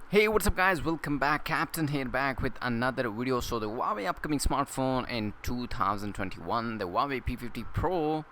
Hey, what's up guys, welcome back. Captain here, back with another video. So the Huawei upcoming smartphone in 2021, the Huawei P50 Pro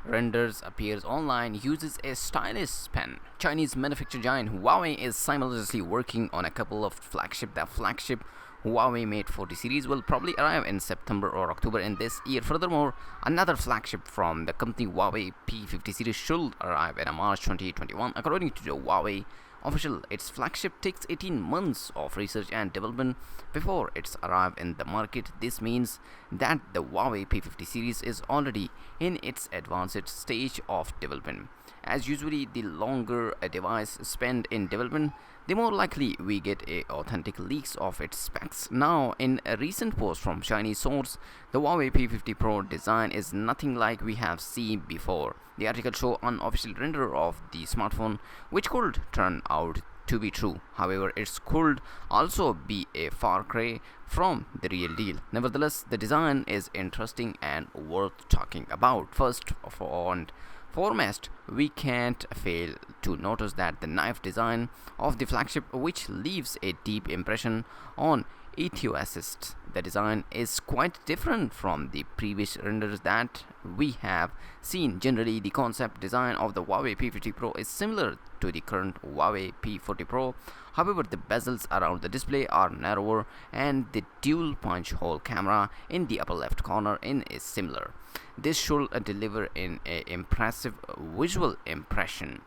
renders appears online, uses a stylus pen. Chinese manufacturer giant Huawei is simultaneously working on a couple of flagship. The flagship Huawei Mate 40 series will probably arrive in September or October in this year. Furthermore, another flagship from the company Huawei P50 series should arrive in March 2021. According to the Huawei official, its flagship takes 18 months of research and development before it's arrived in the market. This means that the Huawei P50 series is already in its advanced stage of development. As usually, the longer a device spent in development, the more likely we get authentic leaks of its specs. Now, in a recent post from Chinese source, the Huawei P50 Pro design is nothing like we have seen before. The article shows an unofficial render of the smartphone, which could turn out to be true. However, it could also be a far cry from the real deal. Nevertheless, the design is interesting and worth talking about. First of all, and foremost, we can't fail to notice that the knife design of the flagship, which leaves a deep impression on enthusiasts. The design is quite different from the previous renders that we have seen. Generally, the concept design of the Huawei P50 Pro is similar to the current Huawei P40 Pro. However, the bezels around the display are narrower and the dual punch hole camera in the upper left corner is similar. This should deliver an impressive visual impression.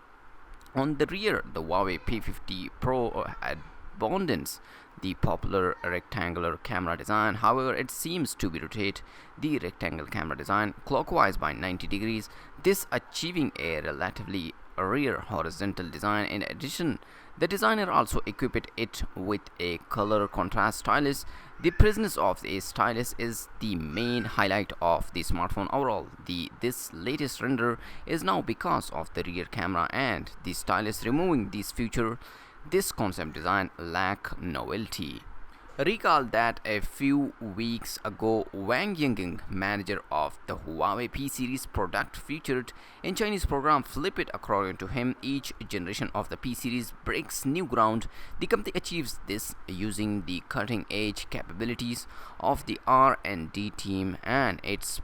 On the rear, the Huawei P50 Pro abandons the popular rectangular camera design. However, it seems to be rotate the rectangle camera design clockwise by 90 degrees, this achieving a relatively rear horizontal design. In addition, the designer also equipped it with a color contrast stylus. The presence of a stylus is the main highlight of the smartphone overall. This latest render is now because of the rear camera and the stylus. Removing these features, this concept design lack novelty. Recall that a few weeks ago, Wang Yingying, manager of the Huawei P series product featured in Chinese program Flip It. According to him, each generation of the P series breaks new ground. The company achieves this using the cutting-edge capabilities of the R&D team and its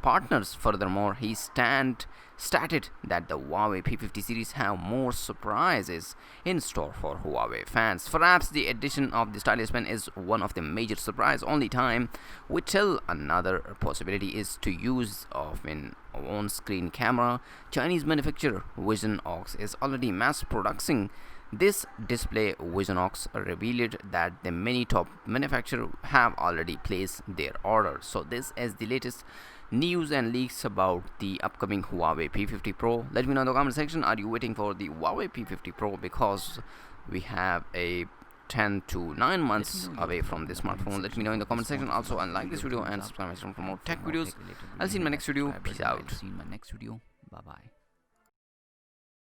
partners. Furthermore, he stated that the Huawei P50 series have more surprises in store for Huawei fans. Perhaps the addition of the stylus pen is one of the major surprise. Only time will tell. Another possibility is to use of an on-screen camera. Chinese manufacturer Visionox is already mass producing this display. Visionox revealed that the many top manufacturers have already placed their orders. So this is the latest news and leaks about the upcoming Huawei P50 Pro. Let me know in the comment section, are you waiting for the Huawei P50 Pro? Because we have a 10 to 9 months away from this smartphone. Let me know in the comment section also, and like this video and subscribe my channel for more tech videos. I'll see you in my next video. Peace out. Bye bye.